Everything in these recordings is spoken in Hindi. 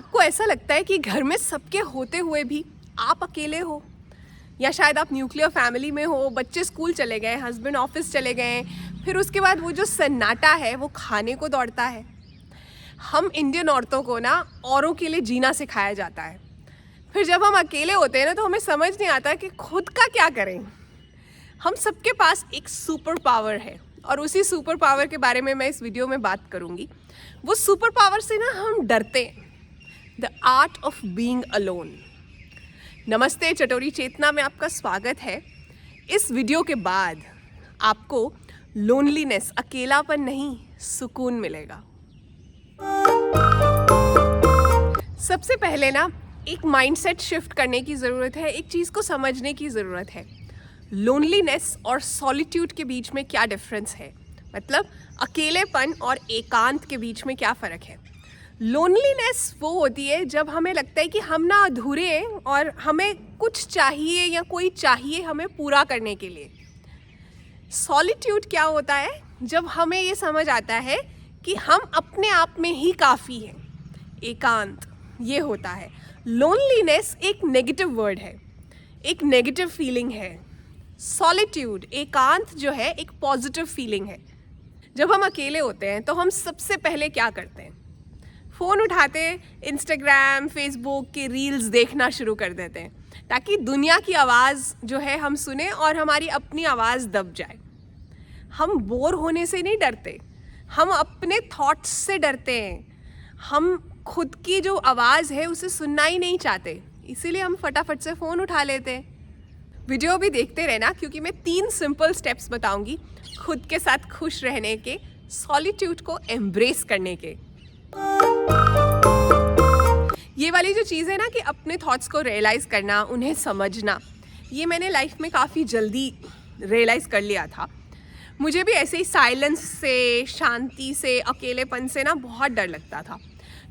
आपको ऐसा लगता है कि घर में सबके होते हुए भी आप अकेले हो, या शायद आप न्यूक्लियर फैमिली में हो, बच्चे स्कूल चले गए, हस्बैंड ऑफिस चले गए, फिर उसके बाद वो जो सन्नाटा है वो खाने को दौड़ता है। हम इंडियन औरतों को ना औरों के लिए जीना सिखाया जाता है। फिर जब हम अकेले होते हैं ना तो हमें समझ नहीं आता कि खुद का क्या करें। हम सबके पास एक सुपर पावर है और उसी सुपर पावर के बारे में मैं इस वीडियो में बात करूंगी। वो सुपर पावर से ना हम डरते हैं। The art of being alone. नमस्ते, चटोरी चेतना में आपका स्वागत है। इस वीडियो के बाद आपको लोनलीनेस, अकेलापन नहीं, सुकून मिलेगा। सबसे पहले ना एक माइंडसेट शिफ्ट करने की ज़रूरत है, एक चीज़ को समझने की ज़रूरत है। लोनलीनेस और सॉलिट्यूड के बीच में क्या डिफरेंस है, मतलब अकेलेपन और एकांत के बीच में क्या फ़र्क है। लोनलीनेस वो होती है जब हमें लगता है कि हम ना अधूरे हैं और हमें कुछ चाहिए या कोई चाहिए हमें पूरा करने के लिए। सॉलिट्यूड क्या होता है, जब हमें ये समझ आता है कि हम अपने आप में ही काफ़ी हैं। एकांत ये होता है। लोनलीनेस एक नेगेटिव वर्ड है, एक नेगेटिव फीलिंग है। सॉलिट्यूड, एकांत जो है, एक पॉजिटिव फीलिंग है। जब हम अकेले होते हैं तो हम सबसे पहले क्या करते हैं? फ़ोन उठाते, इंस्टाग्राम, फेसबुक के रील्स देखना शुरू कर देते हैं ताकि दुनिया की आवाज़ जो है हम सुने और हमारी अपनी आवाज़ दब जाए। हम बोर होने से नहीं डरते, हम अपने थॉट्स से डरते हैं। हम खुद की जो आवाज़ है उसे सुनना ही नहीं चाहते, इसीलिए हम फटाफट से फ़ोन उठा लेते हैं। वीडियो भी देखते रहना क्योंकि मैं 3 सिंपल स्टेप्स बताऊंगी खुद के साथ खुश रहने के, सॉलिट्यूड को एम्ब्रेस करने के। ये वाली जो चीज़ है ना कि अपने थॉट्स को रियलाइज़ करना, उन्हें समझना, ये मैंने लाइफ में काफ़ी जल्दी रियलाइज़ कर लिया था। मुझे भी ऐसे ही साइलेंस से, शांति से, अकेलेपन से ना बहुत डर लगता था।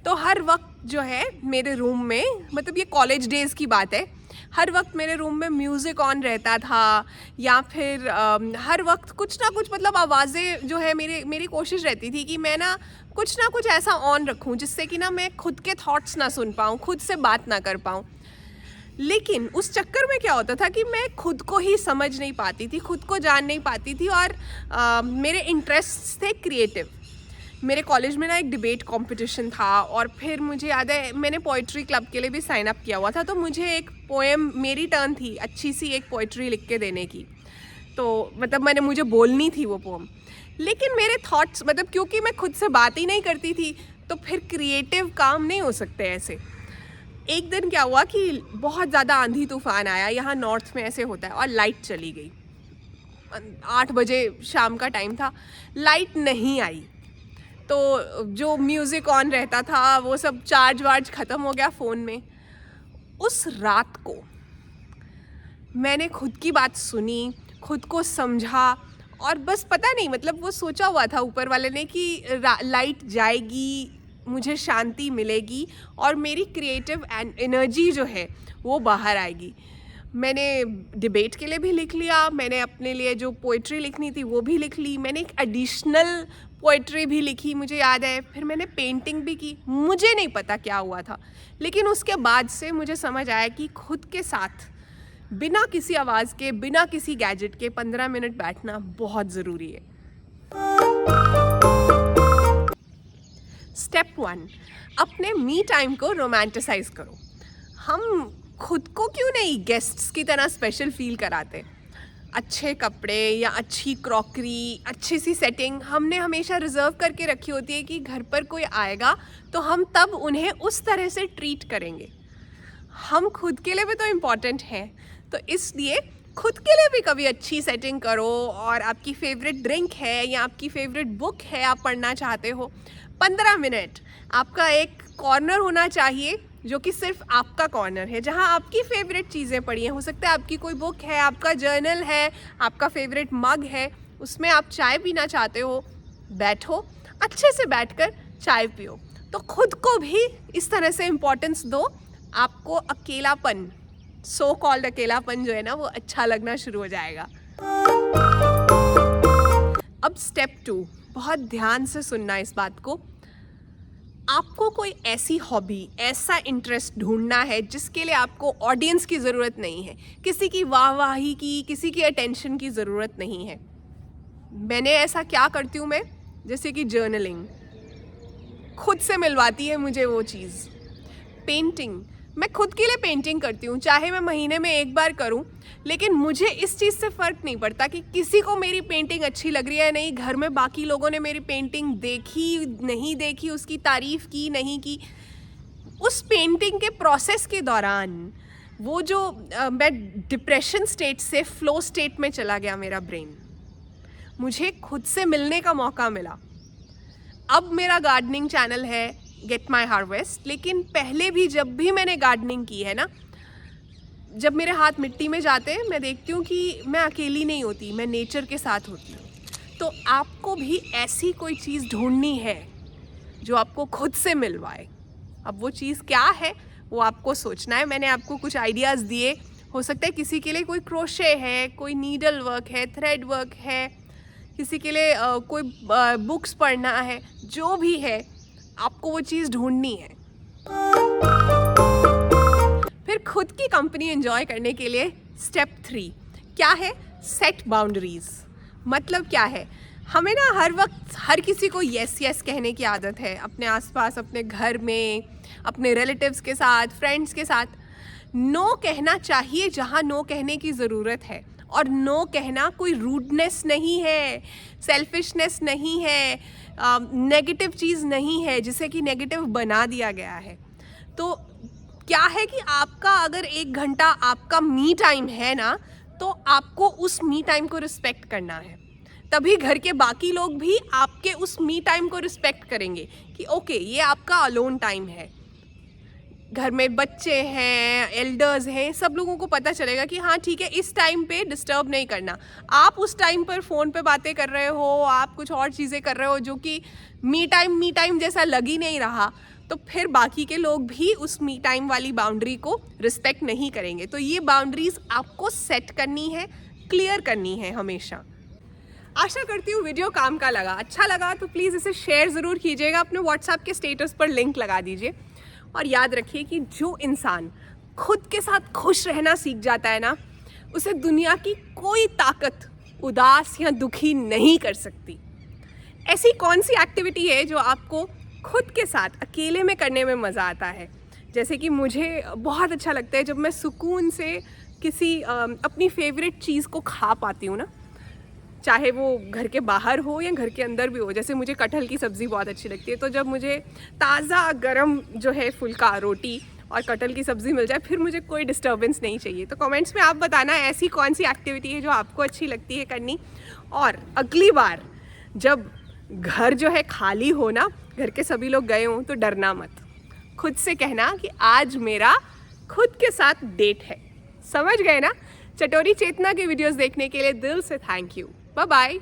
तो हर वक्त जो है मेरे रूम में, मतलब ये कॉलेज डेज़ की बात है, हर वक्त मेरे रूम में म्यूज़िक ऑन रहता था या फिर हर वक्त कुछ ना कुछ, मतलब आवाज़ें जो है, मेरी कोशिश रहती थी कि मैं ना कुछ ऐसा ऑन रखूं जिससे कि ना मैं खुद के थॉट्स ना सुन पाऊँ, खुद से बात ना कर पाऊँ। लेकिन उस चक्कर में क्या होता था कि मैं खुद को ही समझ नहीं पाती थी, खुद को जान नहीं पाती थी। और मेरे इंटरेस्ट्स थे क्रिएटिव। मेरे कॉलेज में ना एक डिबेट कंपटीशन था और फिर मुझे याद है मैंने पोइट्री क्लब के लिए भी साइन अप किया हुआ था। तो मुझे एक पोएम, मेरी टर्न थी अच्छी सी एक पोइट्री लिख के देने की। तो मतलब मुझे बोलनी थी वो पोएम। लेकिन मेरे थॉट्स, मतलब क्योंकि मैं खुद से बात ही नहीं करती थी तो फिर क्रिएटिव काम नहीं हो सकते ऐसे। एक दिन क्या हुआ कि बहुत ज़्यादा आंधी तूफान आया, यहाँ नॉर्थ में ऐसे होता है, और लाइट चली गई। 8 बजे शाम का टाइम था, लाइट नहीं आई। तो जो म्यूज़िक ऑन रहता था वो सब चार्ज वार्ज ख़त्म हो गया फ़ोन में। उस रात को मैंने खुद की बात सुनी, खुद को समझा और बस पता नहीं, मतलब वो सोचा हुआ था ऊपर वाले ने कि लाइट जाएगी, मुझे शांति मिलेगी और मेरी क्रिएटिव एनर्जी जो है वो बाहर आएगी। मैंने डिबेट के लिए भी लिख लिया, मैंने अपने लिए जो पोइट्री लिखनी थी वो भी लिख ली, मैंने एक एडिशनल पोइट्री भी लिखी, मुझे याद है। फिर मैंने पेंटिंग भी की। मुझे नहीं पता क्या हुआ था, लेकिन उसके बाद से मुझे समझ आया कि खुद के साथ बिना किसी आवाज़ के, बिना किसी गैजेट के 15 मिनट बैठना बहुत ज़रूरी है। स्टेप 1, अपने मी टाइम को रोमांटिसाइज करो। हम खुद को क्यों नहीं गेस्ट्स की तरह स्पेशल फील कराते? अच्छे कपड़े या अच्छी क्रॉकरी, अच्छी सी सेटिंग हमने हमेशा रिजर्व करके रखी होती है कि घर पर कोई आएगा तो हम तब उन्हें उस तरह से ट्रीट करेंगे। हम खुद के लिए भी तो इम्पॉर्टेंट हैं, तो इसलिए खुद के लिए भी कभी अच्छी सेटिंग करो। और आपकी फेवरेट ड्रिंक है या आपकी फेवरेट बुक है, आप पढ़ना चाहते हो, 15 मिनट आपका एक कॉर्नर होना चाहिए जो कि सिर्फ आपका कॉर्नर है, जहां आपकी फेवरेट चीज़ें पड़ी हैं। हो सकता है आपकी कोई बुक है, आपका जर्नल है, आपका फेवरेट मग है, उसमें आप चाय पीना चाहते हो, बैठो, अच्छे से बैठकर चाय पियो। तो खुद को भी इस तरह से इम्पोर्टेंस दो, आपको अकेलापन, सो कॉल्ड अकेलापन जो है ना, वो अच्छा लगना शुरू हो जाएगा। अब स्टेप 2, बहुत ध्यान से सुनना इस बात को। आपको कोई ऐसी हॉबी, ऐसा इंटरेस्ट ढूंढना है जिसके लिए आपको ऑडियंस की ज़रूरत नहीं है, किसी की वाहवाही की, किसी की अटेंशन की ज़रूरत नहीं है। मैंने ऐसा क्या करती हूँ मैं, जैसे कि जर्नलिंग, खुद से मिलवाती है मुझे वो चीज़। पेंटिंग, मैं खुद के लिए पेंटिंग करती हूँ, चाहे मैं महीने में एक बार करूँ, लेकिन मुझे इस चीज़ से फ़र्क नहीं पड़ता कि किसी को मेरी पेंटिंग अच्छी लग रही है नहीं, घर में बाकी लोगों ने मेरी पेंटिंग देखी नहीं देखी, उसकी तारीफ़ की नहीं की। उस पेंटिंग के प्रोसेस के दौरान वो जो मैं डिप्रेशन स्टेट से फ़्लो स्टेट में चला गया मेरा ब्रेन, मुझे खुद से मिलने का मौका मिला। अब मेरा गार्डनिंग चैनल है गेट माई हार्वेस्ट, लेकिन पहले भी जब भी मैंने गार्डनिंग की है ना, जब मेरे हाथ मिट्टी में जाते हैं मैं देखती हूँ कि मैं अकेली नहीं होती, मैं नेचर के साथ होती हूँ। तो आपको भी ऐसी कोई चीज़ ढूंढनी है जो आपको खुद से मिलवाए। अब वो चीज़ क्या है वो आपको सोचना है। मैंने आपको कुछ आइडियाज़ दिए, हो सकता है किसी के लिए कोई क्रोशे है, कोई नीडल वर्क है, थ्रेड वर्क है, किसी के लिए कोई बुक्स पढ़ना है, जो भी है आपको वो चीज़ ढूंढनी है। फिर खुद की कंपनी एंजॉय करने के लिए स्टेप 3 क्या है? Set boundaries. मतलब क्या है, हमें ना हर वक्त हर किसी को यस यस कहने की आदत है, अपने आसपास, अपने घर में, अपने रिलेटिव्स के साथ, फ्रेंड्स के साथ। नो कहना चाहिए जहाँ नो कहने की ज़रूरत है, और नो कहना कोई रूडनेस नहीं है, सेल्फिशनेस नहीं है, नेगेटिव चीज़ नहीं है जिसे कि नेगेटिव बना दिया गया है। तो क्या है कि आपका अगर 1 घंटा आपका मी टाइम है ना, तो आपको उस मी टाइम को रिस्पेक्ट करना है। तभी घर के बाकी लोग भी आपके उस मी टाइम को रिस्पेक्ट करेंगे कि ओके ये आपका अलोन टाइम है। घर में बच्चे हैं, एल्डर्स हैं, सब लोगों को पता चलेगा कि हाँ ठीक है, इस टाइम पे डिस्टर्ब नहीं करना। आप उस टाइम पर फ़ोन पे बातें कर रहे हो, आप कुछ और चीज़ें कर रहे हो जो कि मी टाइम जैसा लग ही नहीं रहा, तो फिर बाकी के लोग भी उस मी टाइम वाली बाउंड्री को रिस्पेक्ट नहीं करेंगे। तो ये बाउंड्रीज़ आपको सेट करनी है, क्लियर करनी है हमेशा। आशा करती हूँ वीडियो काम का लगा। अच्छा लगा तो प्लीज़ इसे शेयर ज़रूर कीजिएगा, अपने व्हाट्सएप के स्टेटस पर लिंक लगा दीजिए। और याद रखिए कि जो इंसान खुद के साथ खुश रहना सीख जाता है ना, उसे दुनिया की कोई ताकत उदास या दुखी नहीं कर सकती। ऐसी कौन सी एक्टिविटी है जो आपको खुद के साथ अकेले में करने में मज़ा आता है? जैसे कि मुझे बहुत अच्छा लगता है जब मैं सुकून से किसी अपनी फेवरेट चीज़ को खा पाती हूँ ना, चाहे वो घर के बाहर हो या घर के अंदर भी हो। जैसे मुझे कटहल की सब्ज़ी बहुत अच्छी लगती है, तो जब मुझे ताज़ा गरम जो है फुल्का रोटी और कटहल की सब्ज़ी मिल जाए, फिर मुझे कोई डिस्टर्बेंस नहीं चाहिए। तो कमेंट्स में आप बताना ऐसी कौन सी एक्टिविटी है जो आपको अच्छी लगती है करनी। और अगली बार जब घर जो है खाली हो ना, घर के सभी लोग गए हों, तो डरना मत, खुद से कहना कि आज मेरा खुद के साथ डेट है। समझ गए ना? चटोरी चेतना के वीडियोस देखने के लिए दिल से थैंक यू। Bye bye.